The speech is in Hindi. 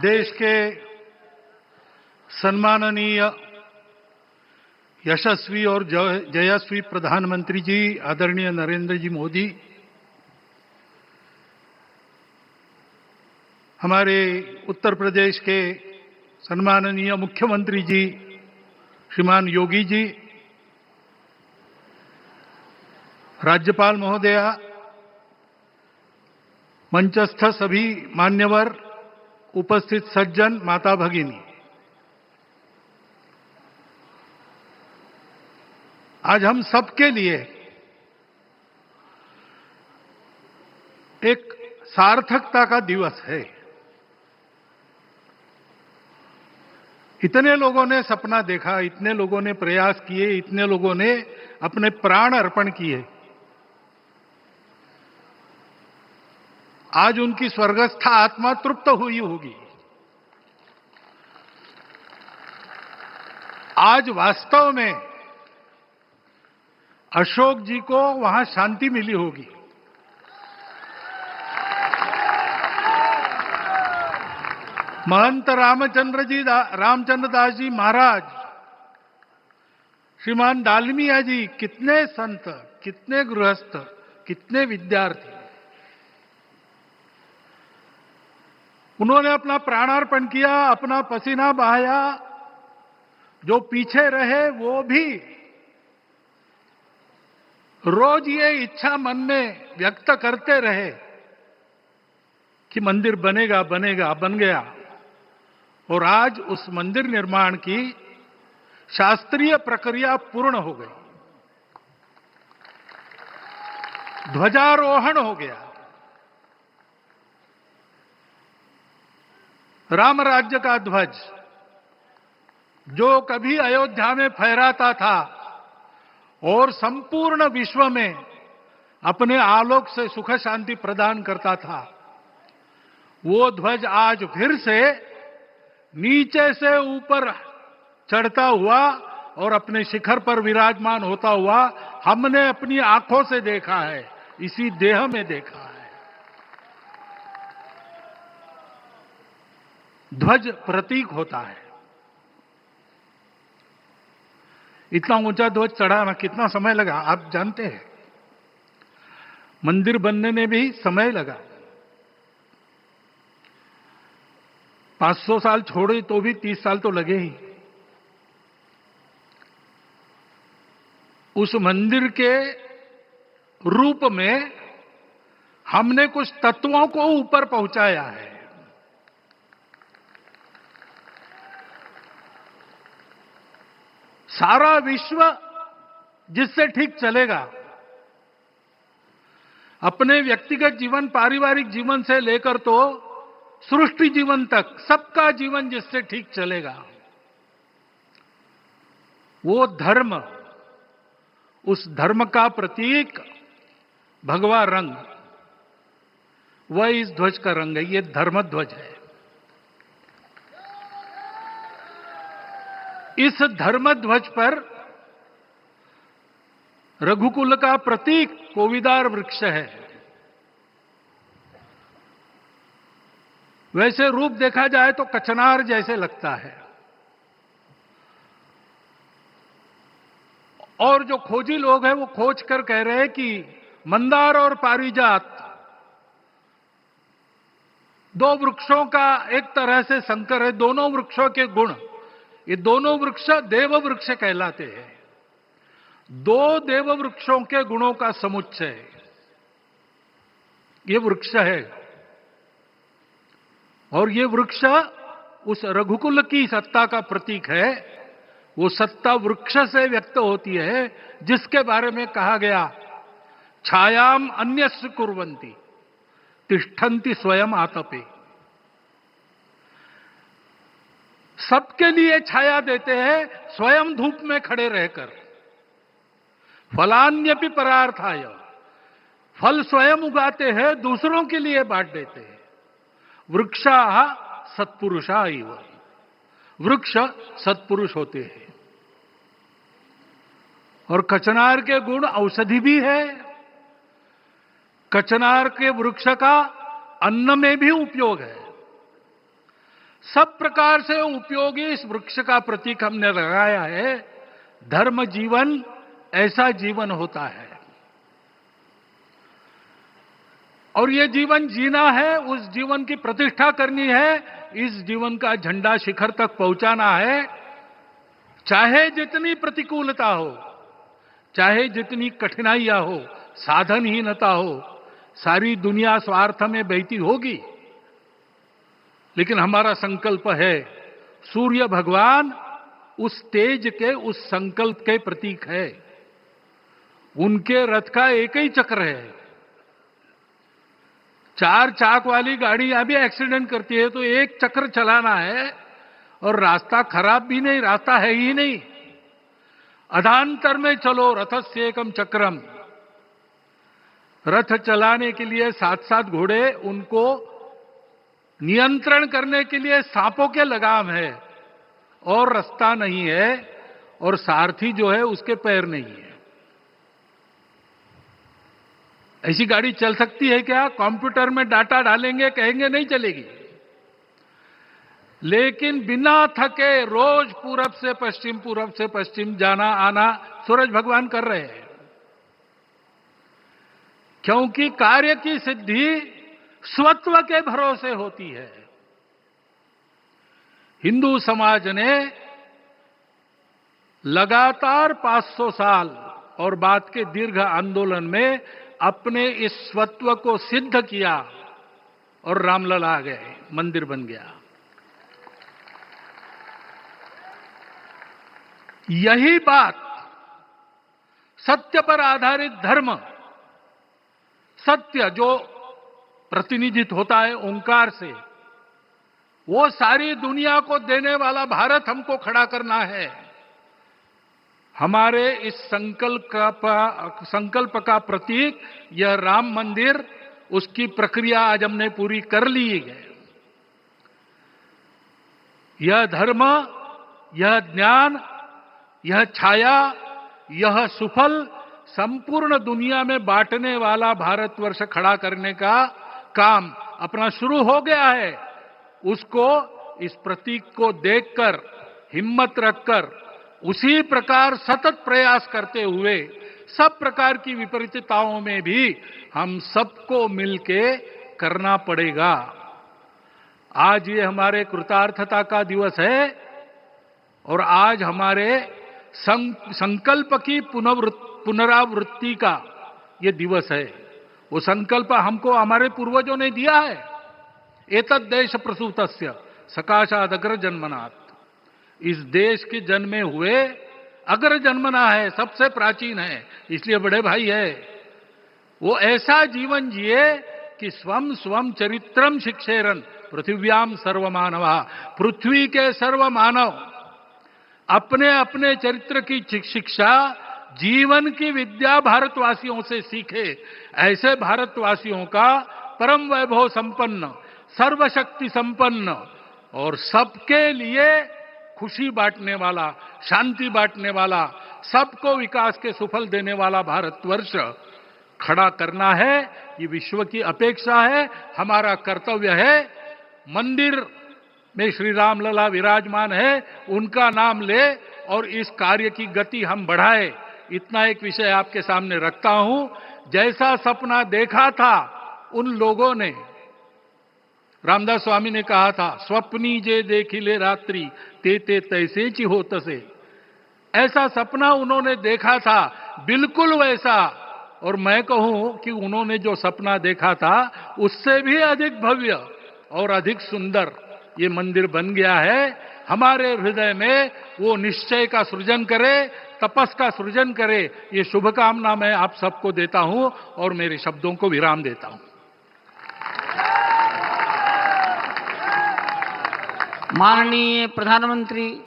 देश के सम्माननीय यशस्वी और जयस्वी प्रधानमंत्री जी आदरणीय नरेंद्र जी मोदी, हमारे उत्तर प्रदेश के सम्माननीय मुख्यमंत्री जी श्रीमान योगी जी, राज्यपाल महोदया, मंचस्थ सभी मान्यवर, उपस्थित सज्जन, माता भगिनी, आज हम सबके लिए एक सार्थकता का दिवस है। इतने लोगों ने सपना देखा, इतने लोगों ने प्रयास किए, इतने लोगों ने अपने प्राण अर्पण किए। आज उनकी स्वर्गस्थ आत्मा तृप्त हुई होगी। आज वास्तव में अशोक जी को वहां शांति मिली होगी। महंत रामचंद्र दास जी महाराज, श्रीमान डालमिया जी, कितने संत, कितने गृहस्थ, कितने विद्यार्थी, उन्होंने अपना प्राणार्पण किया, अपना पसीना बहाया। जो पीछे रहे वो भी रोज ये इच्छा मन में व्यक्त करते रहे कि मंदिर बनेगा बनेगा, बन गया। और आज उस मंदिर निर्माण की शास्त्रीय प्रक्रिया पूर्ण हो गई, ध्वजारोहण हो गया, राम राज्य का ध्वज जो कभी अयोध्या में फहराता था और संपूर्ण विश्व में अपने आलोक से सुख शांति प्रदान करता था, वो ध्वज आज फिर से नीचे से ऊपर चढ़ता हुआ और अपने शिखर पर विराजमान होता हुआ हमने अपनी आंखों से देखा है, इसी देह में देखा है। ध्वज प्रतीक होता है। इतना ऊंचा ध्वज चढ़ाना कितना समय लगा आप जानते हैं। मंदिर बनने में भी समय लगा, 500 साल छोड़े तो भी 30 साल तो लगे ही। उस मंदिर के रूप में हमने कुछ तत्वों को ऊपर पहुंचाया है। सारा विश्व जिससे ठीक चलेगा, अपने व्यक्तिगत जीवन, पारिवारिक जीवन से लेकर तो सृष्टि जीवन तक सबका जीवन जिससे ठीक चलेगा, वो धर्म, उस धर्म का प्रतीक भगवा रंग, वह इस ध्वज का रंग है। ये धर्म ध्वज है। इस धर्म ध्वज पर रघुकुल का प्रतीक कोविदार वृक्ष है। वैसे रूप देखा जाए तो कचनार जैसे लगता है, और जो खोजी लोग हैं वो खोज कर कह रहे हैं कि मंदार और पारिजात दो वृक्षों का एक तरह से संकर है। दोनों वृक्षों के गुण, ये दोनों वृक्ष देव वृक्ष कहलाते हैं। दो देव वृक्षों के गुणों का समुच्चय ये वृक्ष है। और ये वृक्ष उस रघुकुल की सत्ता का प्रतीक है। वो सत्ता वृक्ष से व्यक्त होती है, जिसके बारे में कहा गया, छायाम अन्यस्य कुर्वन्ति तिष्ठन्ति स्वयं आतपे। सबके लिए छाया देते हैं, स्वयं धूप में खड़े रहकर। फलान्यपि परार्थाय, फल स्वयं उगाते हैं, दूसरों के लिए बांट देते हैं। वृक्षाः सत्पुरुषा इव, वृक्ष सत्पुरुष होते हैं। और कचनार के गुण औषधि भी है। कचनार के वृक्ष का अन्न में भी उपयोग है। सब प्रकार से उपयोगी इस वृक्ष का प्रतीक हमने लगाया है। धर्म जीवन ऐसा जीवन होता है, और ये जीवन जीना है, उस जीवन की प्रतिष्ठा करनी है, इस जीवन का झंडा शिखर तक पहुंचाना है। चाहे जितनी प्रतिकूलता हो, चाहे जितनी कठिनाइयां हो, साधनहीनता हो, सारी दुनिया स्वार्थ में बहती होगी, लेकिन हमारा संकल्प है। सूर्य भगवान उस तेज के, उस संकल्प के प्रतीक है। उनके रथ का एक ही चक्र है। 4 चाक वाली गाड़ियां भी एक्सीडेंट करती है तो एक चक्र चलाना है, और रास्ता खराब भी नहीं, रास्ता है ही नहीं। अधांतर में चलो रथस्य एकम चक्रम। रथ चलाने के लिए 7-7 घोड़े, उनको नियंत्रण करने के लिए सांपों के लगाम है, और रास्ता नहीं है, और सारथी जो है उसके पैर नहीं है। ऐसी गाड़ी चल सकती है क्या? कंप्यूटर में डाटा डालेंगे, कहेंगे नहीं चलेगी। लेकिन बिना थके रोज पूरब से पश्चिम जाना आना सूरज भगवान कर रहे हैं, क्योंकि कार्य की सिद्धि स्वत्व के भरोसे होती है। हिंदू समाज ने लगातार 500 साल और बाद के दीर्घ आंदोलन में अपने इस स्वत्व को सिद्ध किया, और रामलला आ गए, मंदिर बन गया। यही बात सत्य पर आधारित धर्म, सत्य जो प्रतिनिधित्व होता है ओंकार से, वो सारी दुनिया को देने वाला भारत हमको खड़ा करना है। हमारे इस संकल्प का प्रतीक यह राम मंदिर, उसकी प्रक्रिया आज हमने पूरी कर ली है। यह धर्म, यह ज्ञान, यह छाया, यह सुफल संपूर्ण दुनिया में बांटने वाला भारतवर्ष खड़ा करने का काम अपना शुरू हो गया है। उसको, इस प्रतीक को देखकर, हिम्मत रखकर, उसी प्रकार सतत प्रयास करते हुए सब प्रकार की विपरीतताओं में भी हम सबको मिलके करना पड़ेगा। आज ये हमारे कृतार्थता का दिवस है, और आज हमारे संकल्प की पुनरावृत्ति का ये दिवस है। वो संकल्प हमको हमारे पूर्वजों ने दिया है। एतद् देश प्रसूतस्य सकाशाद अग्र जन्मनात्। इस देश के जन्मे हुए अग्र जन्मना है, सबसे प्राचीन है, इसलिए बड़े भाई है। वो ऐसा जीवन जिए कि स्वम स्वम चरित्रम शिक्षेरन पृथिव्याम सर्वमानवा। पृथ्वी के सर्व मानव अपने अपने चरित्र की शिक्षा, जीवन की विद्या भारतवासियों से सीखे। ऐसे भारतवासियों का परम वैभव संपन्न, सर्वशक्ति संपन्न और सबके लिए खुशी बांटने वाला, शांति बांटने वाला, सबको विकास के सुफल देने वाला भारतवर्ष खड़ा करना है। ये विश्व की अपेक्षा है, हमारा कर्तव्य है। मंदिर में श्री रामलला विराजमान है, उनका नाम ले और इस कार्य की गति हम बढ़ाए। इतना एक विषय आपके सामने रखता हूं। जैसा सपना देखा था उन लोगों ने, रामदास स्वामी ने कहा था, स्वप्नी जे देखिले रात्रि ते ते तैसे ची हो तसे। ऐसा सपना उन्होंने देखा था, बिल्कुल वैसा। और मैं कहूं कि उन्होंने जो सपना देखा था उससे भी अधिक भव्य और अधिक सुंदर ये मंदिर बन गया है। हमारे हृदय में वो निश्चय का सृजन करे, तपस का सृजन करे। ये शुभकामना मैं आप सबको देता हूं और मेरे शब्दों को विराम देता हूं। माननीय प्रधानमंत्री